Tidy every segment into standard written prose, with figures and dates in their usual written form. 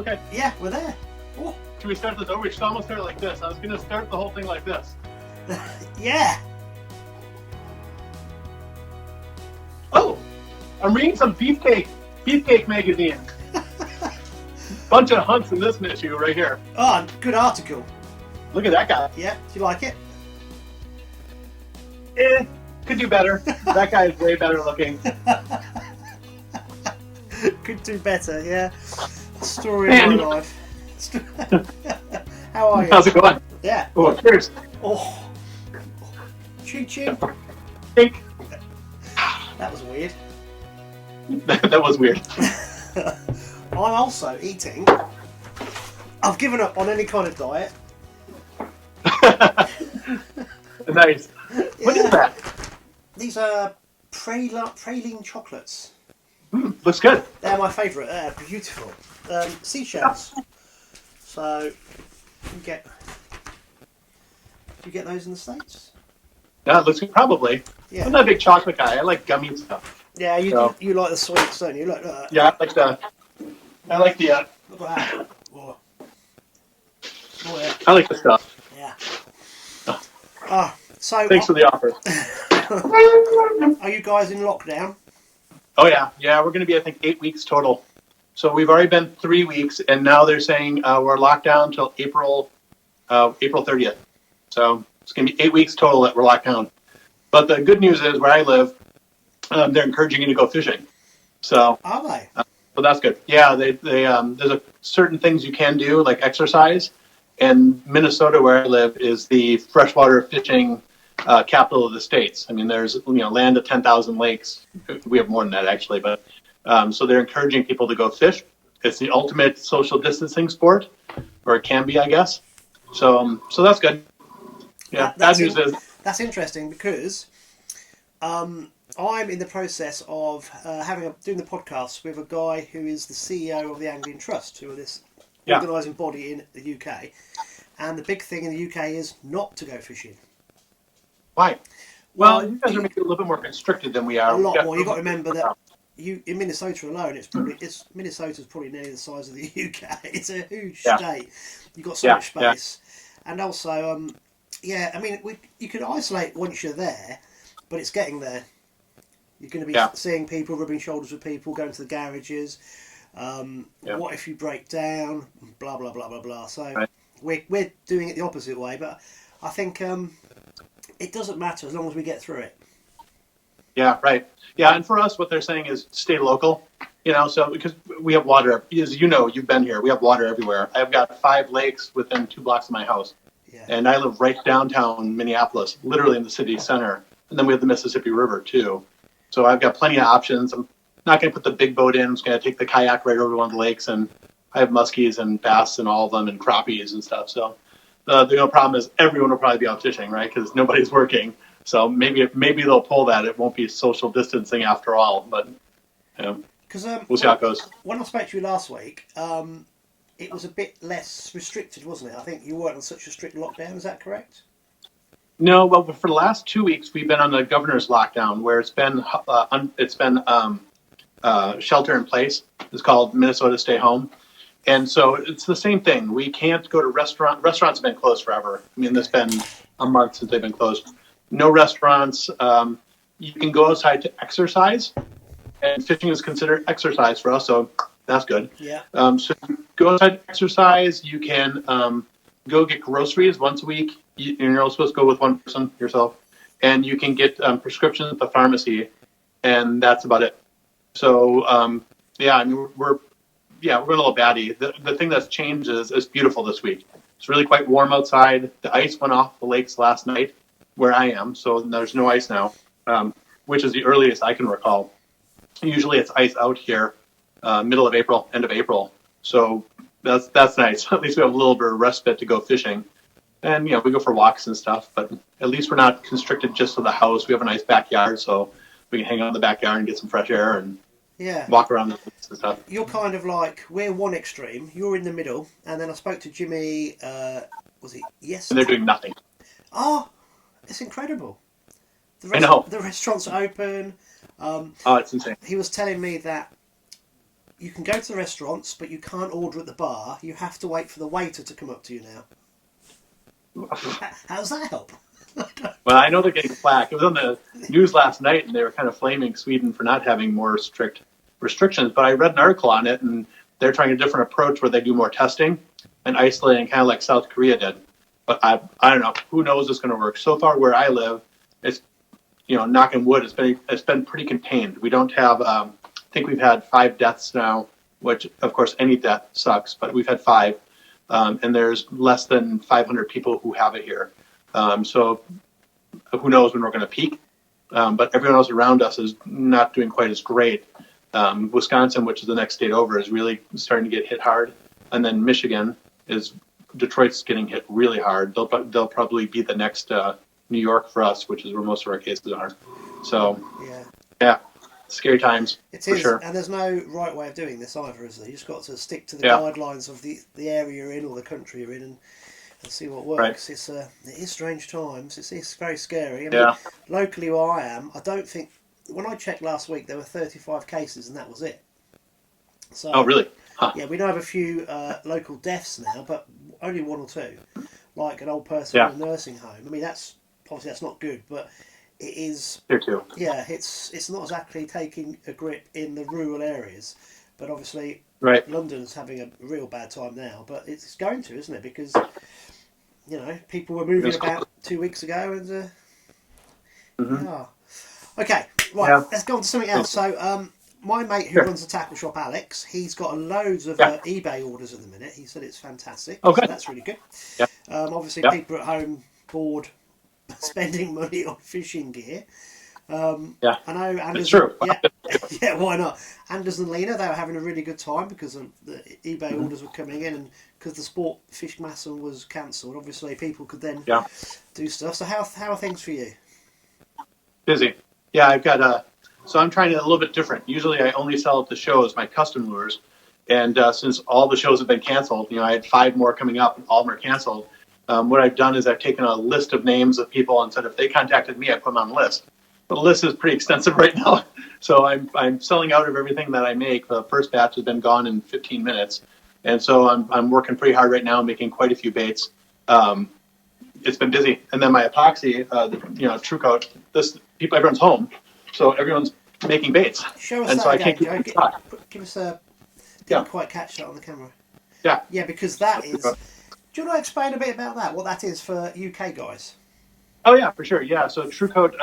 okay. Yeah, we're there. Oh. Should we start this over? We should almost start it like this. I was going to start the whole thing like this. Yeah. Oh, I'm reading some Beefcake magazine. Bunch of hunts in this issue right here. Oh, good article. Look at that guy. Yeah, do you like it? Could do better. That guy is way better looking. Could do better, yeah. Story of my life. How are you? How's it going? Yeah. Oh, cheers. Oh. Ching ching. Think. That was weird. That was weird. I'm also eating. I've given up on any kind of diet. Nice. What is that? These are praline chocolates. Looks good. They're my favourite. They're beautiful. Seashells. So you get those in the States? Yeah, it looks good. Probably. Yeah. I'm not a big chocolate guy. I like gummy stuff. Yeah, you like the sweets, don't you? Look, yeah, I like the. Look at that. Oh, yeah. I like the stuff. Yeah. So. Thanks for the offer. Are you guys in lockdown? Oh yeah. We're going to be, I think, 8 weeks total. So we've already been 3 weeks, and now they're saying we're locked down until April 30th. So it's going to be 8 weeks total that we're locked down. But the good news is, where I live, they're encouraging you to go fishing. So are they? So that's good. Yeah, they there's certain things you can do, like exercise. And Minnesota, where I live, is the freshwater fishing capital of the states. I mean, there's land of 10,000 lakes. We have more than that, actually, but so they're encouraging people to go fish. It's the ultimate social distancing sport, or it can be, I guess. So that's good. Yeah, bad news is that's interesting because I'm in the process of doing the podcast with a guy who is the CEO of the Angling Trust, who are this organising body in the UK. And the big thing in the UK is not to go fishing. Why? Well, you guys are maybe a little bit more constricted than we are. A lot more. You've got to remember that in Minnesota alone, Minnesota's probably nearly the size of the UK. It's a huge state. You've got so much space, and also, I mean, you can isolate once you're there, but it's getting there. You're going to be seeing people, rubbing shoulders with people, going to the garages. What if you break down? Blah blah blah blah blah. So we're doing it the opposite way, but I think it doesn't matter as long as we get through it. Yeah, right. Yeah, and for us, what they're saying is stay local. So because we have water, as you know, you've been here. We have water everywhere. I've got 5 lakes within 2 blocks of my house, and I live right downtown Minneapolis, literally in the city center. And then we have the Mississippi River too. So I've got plenty of options. I'm not going to put the big boat in. I'm just going to take the kayak right over to one of the lakes, and I have muskies and bass and all of them, and crappies and stuff. So the problem is everyone will probably be out fishing, right? Because nobody's working. So maybe they'll pull that. It won't be social distancing after all, but we'll see how it goes. When I spoke to you last week, it was a bit less restricted, wasn't it? I think you weren't on such a strict lockdown. Is that correct? No, well, for the last 2 weeks, we've been on the governor's lockdown, where it's been shelter in place. It's called Minnesota Stay Home. And so it's the same thing. We can't go to restaurants. Restaurants have been closed forever. I mean, it's been a month since they've been closed. No restaurants. You can go outside to exercise, and fishing is considered exercise for us, so that's good. Yeah. So you go outside to exercise. You can go get groceries once a week. You're only supposed to go with one person, yourself, and you can get prescriptions at the pharmacy, and that's about it. So I mean, we're a little batty. The thing that's changed is it's beautiful this week. It's really quite warm outside. The ice went off the lakes last night where I am, so there's no ice now, which is the earliest I can recall. Usually it's ice out here middle of April, end of April. So that's nice. At least we have a little bit of respite to go fishing. And, we go for walks and stuff, but at least we're not constricted just to the house. We have a nice backyard, so we can hang out in the backyard and get some fresh air and walk around and stuff. You're kind of like, we're one extreme, you're in the middle, and then I spoke to Jimmy, was it yesterday? And they're doing nothing. Oh, it's incredible. I know. The restaurants are open. It's insane. He was telling me that you can go to the restaurants, but you can't order at the bar. You have to wait for the waiter to come up to you now. How does that help? Well, I know they're getting flack. It was on the news last night, and they were kind of flaming Sweden for not having more strict restrictions. But I read an article on it, and they're trying a different approach where they do more testing and isolating, kind of like South Korea did. But I don't know. Who knows if it's going to work? So far, where I live, it's, knock on wood, it's been pretty contained. We don't have. I think we've had 5 deaths now, which of course any death sucks, but we've had 5, and there's less than 500 people who have it here. So who knows when we're going to peak, but everyone else around us is not doing quite as great. Wisconsin, which is the next state over, is really starting to get hit hard. And then Michigan Detroit's getting hit really hard. They'll probably be the next New York for us, which is where most of our cases are. So, yeah, scary times. It for is, sure. And there's no right way of doing this either, is there? You just got to stick to the guidelines of the area you're in or the country you're in and see what works. Right. It is strange times. It's very scary. I mean, locally where I am, I don't think, when I checked last week, there were 35 cases and that was it. So, oh, really? Huh. Yeah, we know of a few local deaths now, but only 1 or 2. Like an old person in a nursing home. I mean, that's not good, but it is. Here too. Yeah, it's not exactly taking a grip in the rural areas, but obviously London's having a real bad time now. But it's going to, isn't it? Because people were moving about 2 weeks ago, and okay, right. Yeah. Let's go on to something else. So, my mate who runs the tackle shop, Alex, he's got loads of eBay orders at the minute. He said it's fantastic. Okay. So that's really good. Yeah. Obviously, people at home bored spending money on fishing gear. I know Anders. It's true. Yeah, why not? Anders and Lena, they were having a really good time because the eBay orders were coming in, and because the Sport Fish Massen was cancelled, obviously people could then do stuff. So how are things for you? Busy. Yeah, I've got so I'm trying it a little bit different. Usually I only sell at the shows my custom lures, and since all the shows have been canceled, I had 5 more coming up, and all of them are canceled. What I've done is I've taken a list of names of people and said if they contacted me, I put them on the list. But the list is pretty extensive right now, so I'm selling out of everything that I make. The first batch has been gone in 15 minutes, and so I'm working pretty hard right now, making quite a few baits. It's been busy, and then my epoxy, True Coat. Everyone's home, so everyone's making baits. Show us and that so again. I can't keep Give us a. Didn't quite catch that on the camera. Yeah. Yeah, because that is. Do you want to explain a bit about that? What that is for UK guys? Oh yeah, for sure. Yeah, so True Coat,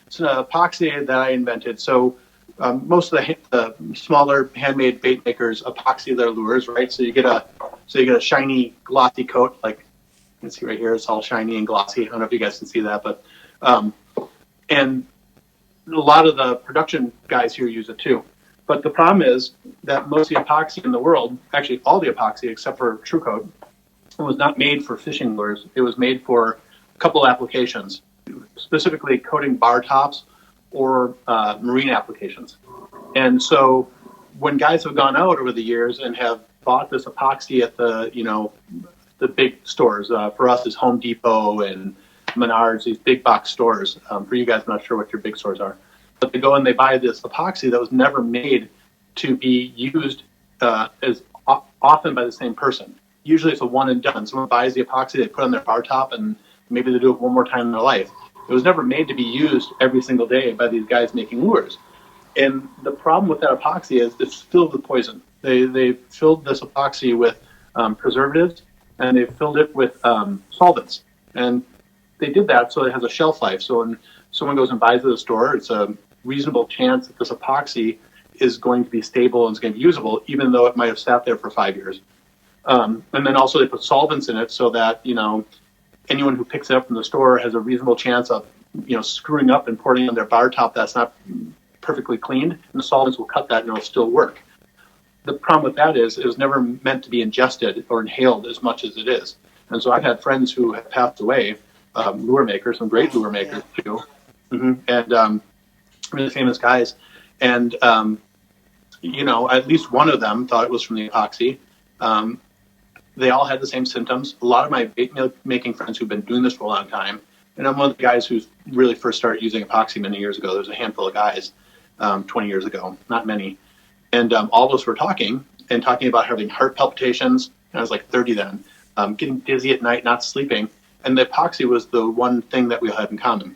it's an epoxy that I invented. So most of the smaller handmade bait makers epoxy their lures, right? So you get a shiny, glossy coat. Like you can see right here, it's all shiny and glossy. I don't know if you guys can see that, but and a lot of the production guys here use it too. But the problem is that most of the epoxy in the world, actually all the epoxy except for True Coat, was not made for fishing lures. It was made for a couple of applications, specifically coating bar tops or marine applications. And so when guys have gone out over the years and have bought this epoxy at the big stores, for us is Home Depot and Menards, these big box stores. For you guys, I'm not sure what your big stores are. But they go and they buy this epoxy that was never made to be used as often by the same person. Usually it's a one and done. Someone buys the epoxy, they put on their bar top, and maybe they do it one more time in their life. It was never made to be used every single day by these guys making lures. And the problem with that epoxy is it's filled with poison. They filled this epoxy with preservatives, and they filled it with solvents. And they did that so it has a shelf life. So when someone goes and buys it at the store, it's a reasonable chance that this epoxy is going to be stable and is going to be usable, even though it might have sat there for 5 years. And then also they put solvents in it so that, anyone who picks it up from the store has a reasonable chance of, screwing up and pouring on their bar top that's not perfectly cleaned, and the solvents will cut that and it'll still work. The problem with that is it was never meant to be ingested or inhaled as much as it is. And so I've had friends who have passed away, lure makers, some great lure makers too, and really famous guys. And, at least one of them thought it was from the epoxy. They all had the same symptoms. A lot of my bait making friends who've been doing this for a long time, and I'm one of the guys who really first started using epoxy many years ago. There's a handful of guys 20 years ago, not many. And all of us were talking about having heart palpitations. And I was like 30 then, getting dizzy at night, not sleeping. And the epoxy was the one thing that we had in common.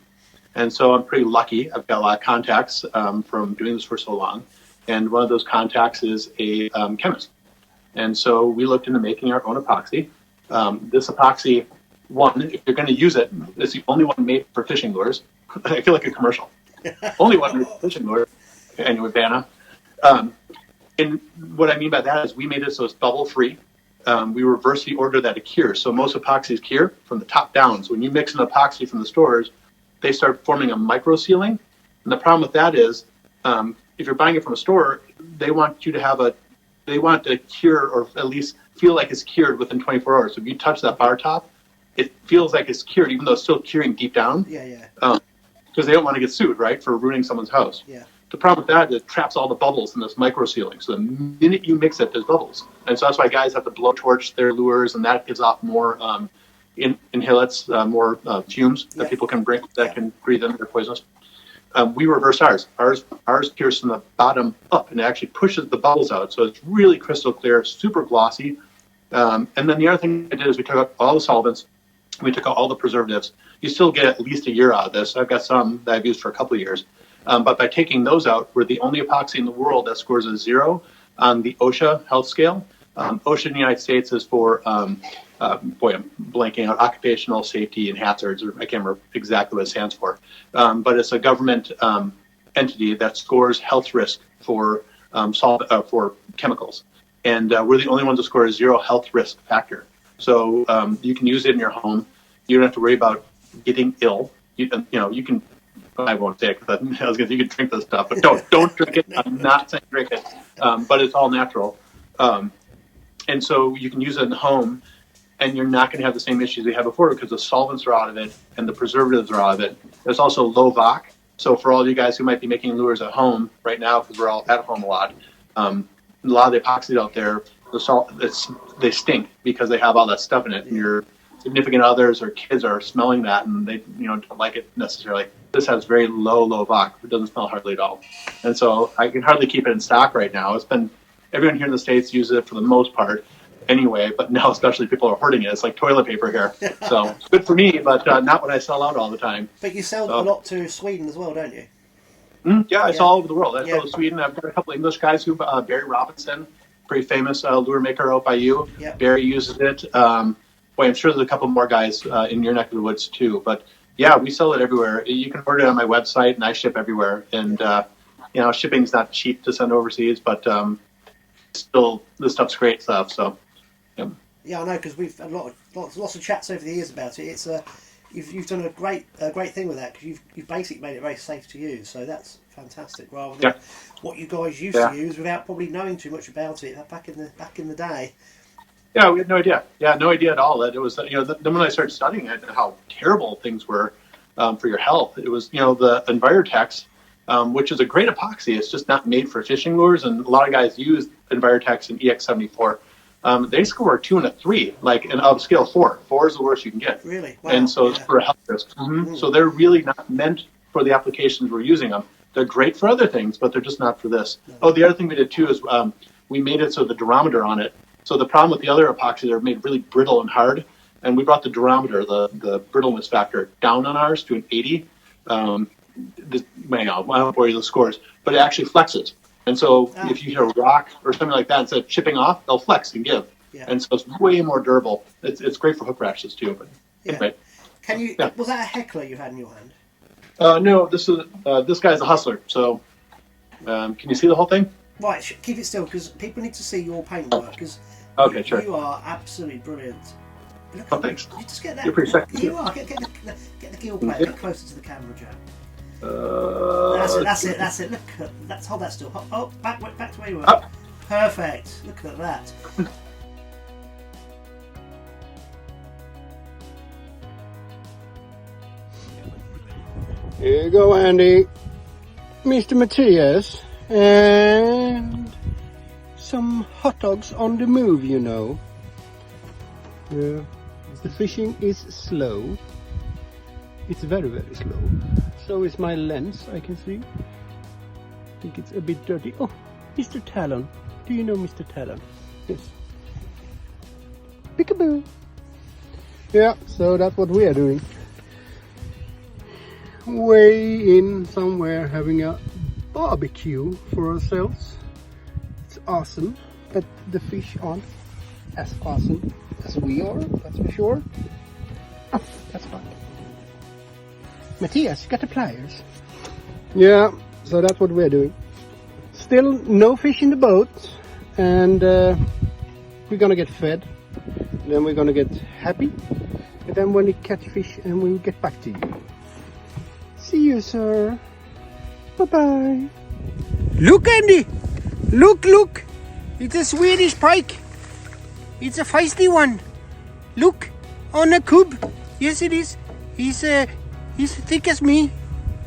And so I'm pretty lucky. I've got a lot of contacts from doing this for so long. And one of those contacts is a chemist. And so we looked into making our own epoxy. This epoxy, one, if you're going to use it, it's the only one made for fishing lures. I feel like a commercial. Only one made for fishing lures. Anyway, Vanna. And what I mean by that is we made it so it's bubble free. We reverse the order that it cures. So most epoxies cure from the top down. So when you mix an epoxy from the stores, they start forming a micro sealing. And the problem with that is, if you're buying it from a store, they want to cure, or at least feel like it's cured within 24 hours. So if you touch that bar top, it feels like it's cured, even though it's still curing deep down. Yeah. Because they don't want to get sued, right, for ruining someone's house. Yeah. The problem with that is it traps all the bubbles in this micro sealing. So the minute you mix it, there's bubbles. And so that's why guys have to blowtorch their lures, and that gives off more inhalates, more fumes that people can breathe, can breathe in. They're poisonous. We reverse ours. Ours cures from the bottom up, and it actually pushes the bubbles out. So it's really crystal clear, super glossy. And then the other thing I did is we took out all the solvents. We took out all the preservatives. You still get at least a year out of this. I've got some that I've used for a couple of years. But by taking those out, we're the only epoxy in the world that scores a 0 on the OSHA health scale. OSHA in the United States is for, I'm blanking out, occupational safety and hazards, or I can't remember exactly what it stands for. But it's a government entity that scores health risk for chemicals. And we're the only ones that score a 0 health risk factor. So you can use it in your home. You don't have to worry about getting ill. You can. I won't say it because I was going to say you can drink this stuff, but don't drink it. I'm not saying drink it, but it's all natural. And so you can use it in the home, and you're not going to have the same issues we had before because the solvents are out of it and the preservatives are out of it. There's also low VOC. So for all you guys who might be making lures at home right now, because we're all at home a lot of the epoxy out there, they stink because they have all that stuff in it, and your significant others or kids are smelling that, and they don't like it necessarily. This has very low VOC. It doesn't smell hardly at all. And so I can hardly keep it in stock right now. Everyone here in the States uses it for the most part anyway, but now especially people are hoarding it. It's like toilet paper here. So it's good for me, but not when I sell out all the time. But you sell a lot to Sweden as well, don't you? I sell all over the world. I sell to Sweden. I've got a couple of English guys who, Barry Robinson, pretty famous lure maker out by you. Yep. Barry uses it. I'm sure there's a couple more guys in your neck of the woods too, but yeah, we sell it everywhere. You can order it on my website, and I ship everywhere. And shipping's not cheap to send overseas, but still, this stuff's great stuff. So, yeah, I know because we've had lots of chats over the years about it. It's you've done a great thing with that because you've basically made it very safe to use. So that's fantastic. Rather than what you guys used to use without probably knowing too much about it back in the day. Yeah, we had no idea. Yeah, no idea at all. That it was, then when I started studying it, how terrible things were for your health. It was, the Envirotex, which is a great epoxy. It's just not made for fishing lures, and a lot of guys use Envirotex and EX74. They score a 2 and a 3, like an of scale 4. 4 is the worst you can get. Really? Wow. And so it's for a health risk. Mm-hmm. So they're really not meant for the applications we're using them. They're great for other things, but they're just not for this. No. Oh, the other thing we did too is we made it so the durometer on it. So the problem with the other epoxies are made really brittle and hard, and we brought the durometer, the brittleness factor, down on ours to an 80. I won't bore you the scores, but it actually flexes. And so if you hit a rock or something like that, instead of chipping off, they'll flex and give. Yeah. And so it's way more durable. It's great for hook rashes too. But anyway. Can you? Was that a heckler you had in your hand? No, this guy's a hustler. So can you see the whole thing? Right, keep it still because people need to see your paintwork. Because sure. You are absolutely brilliant. Look thanks. You just get that. You're pretty sexy. You are. Get the gill plate a bit closer to the camera, Joe. That's it. Look, hold that still. Oh, back to where you were. Up. Perfect. Look at that. Here you go, Andy. Mr. Matthias. And some hot dogs on the move, Yeah. The fishing is slow. It's very, very slow. So is my lens, I can see. I think it's a bit dirty. Oh, Mr. Talon. Do you know Mr. Talon? Yes. Peekaboo. Yeah, so that's what we are doing. Way in somewhere having a barbecue for ourselves. It's awesome, but the fish aren't as awesome as we are, that's for sure. Oh, that's fine. Matthias, you got the pliers. Yeah, so that's what we're doing. Still no fish in the boat, and we're gonna get fed. Then we're gonna get happy, and then when we catch fish, and we'll get back to you. See you, sir. Bye-bye. Look, Andy! Look! It's a Swedish pike. It's a feisty one. Look, on a cub. Yes, it is. He's thick as me.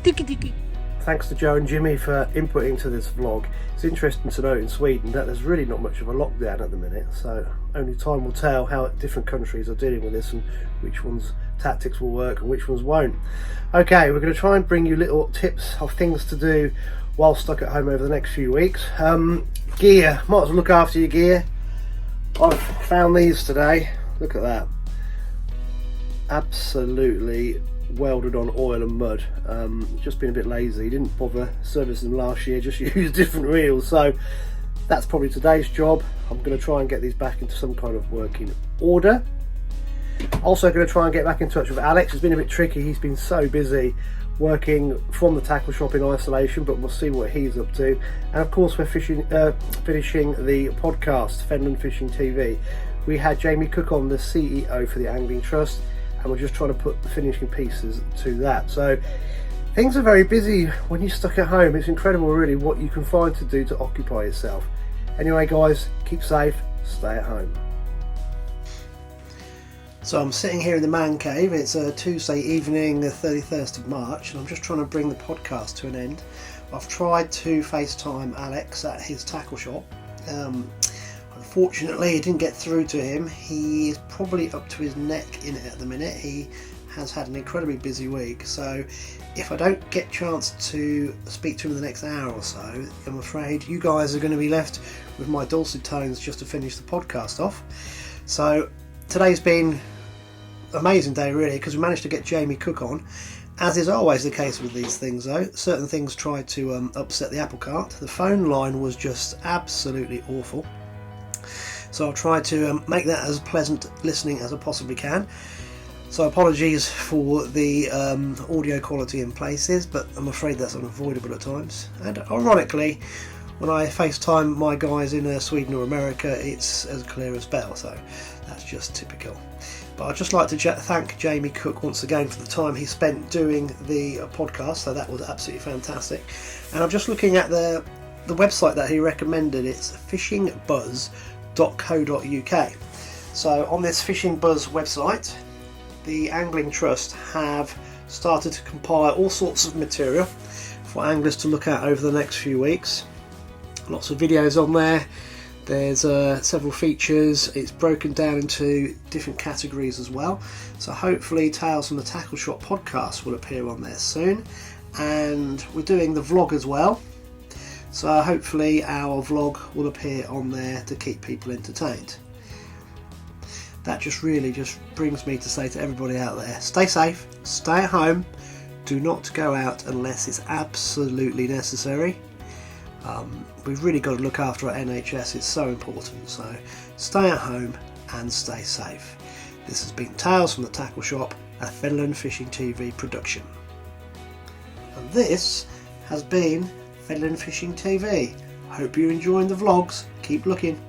Ticky. Thanks to Joe and Jimmy for inputting to this vlog. It's interesting to note in Sweden that there's really not much of a lockdown at the minute, so only time will tell how different countries are dealing with this and which ones' tactics will work and which ones won't. Okay, we're going to try and bring you little tips of things to do while stuck at home over the next few weeks. Gear, might as well look after your gear. I've found these today. Look at that. Absolutely welded on oil and mud. Just been a bit lazy, didn't bother servicing them last year, just used different reels, so that's probably today's job. I'm going to try and get these back into some kind of working order. Also going to try and get back in touch with Alex. It's been a bit tricky, he's been so busy working from the tackle shop in isolation, but we'll see what he's up to. And of course we're finishing the podcast, Fenland Fishing TV. We had Jamie Cook on, the CEO for the Angling Trust, and we're just trying to put the finishing pieces to that. So things are very busy when you're stuck at home. It's incredible really what you can find to do to occupy yourself. Anyway guys, keep safe, stay at home. So I'm sitting here in the man cave. It's a Tuesday evening, the 31st of March, and I'm just trying to bring the podcast to an end. I've tried to FaceTime Alex at his tackle shop. Unfortunately, it didn't get through to him. He is probably up to his neck in it at the minute. He has had an incredibly busy week, so if I don't get a chance to speak to him in the next hour or so, I'm afraid you guys are going to be left with my dulcet tones just to finish the podcast off. So today's been amazing day really, because we managed to get Jamie Cook on. As is always the case with these things though, certain things tried to upset the apple cart. The phone line was just absolutely awful, so I'll try to make that as pleasant listening as I possibly can. So apologies for the audio quality in places, but I'm afraid that's unavoidable at times. And ironically, when I FaceTime my guys in Sweden or America, it's as clear as bell, so that's just typical. But I'd just like to thank Jamie Cook once again for the time he spent doing the podcast, so that was absolutely fantastic. And I'm just looking at the website that he recommended. It's fishingbuzz.co.uk. So on this Fishing Buzz website, the Angling Trust have started to compile all sorts of material for anglers to look at over the next few weeks. Lots of videos on there. There's several features. It's broken down into different categories as well. So hopefully Tales from the Tackle Shop podcast will appear on there soon. And we're doing the vlog as well. So hopefully our vlog will appear on there to keep people entertained. That just really brings me to say to everybody out there, stay safe, stay at home, do not go out unless it's absolutely necessary. We've really got to look after our NHS, it's so important, so stay at home and stay safe. This has been Tales from the Tackle Shop, a Fenland Fishing TV production. And this has been Fenland Fishing TV. Hope you're enjoying the vlogs, keep looking.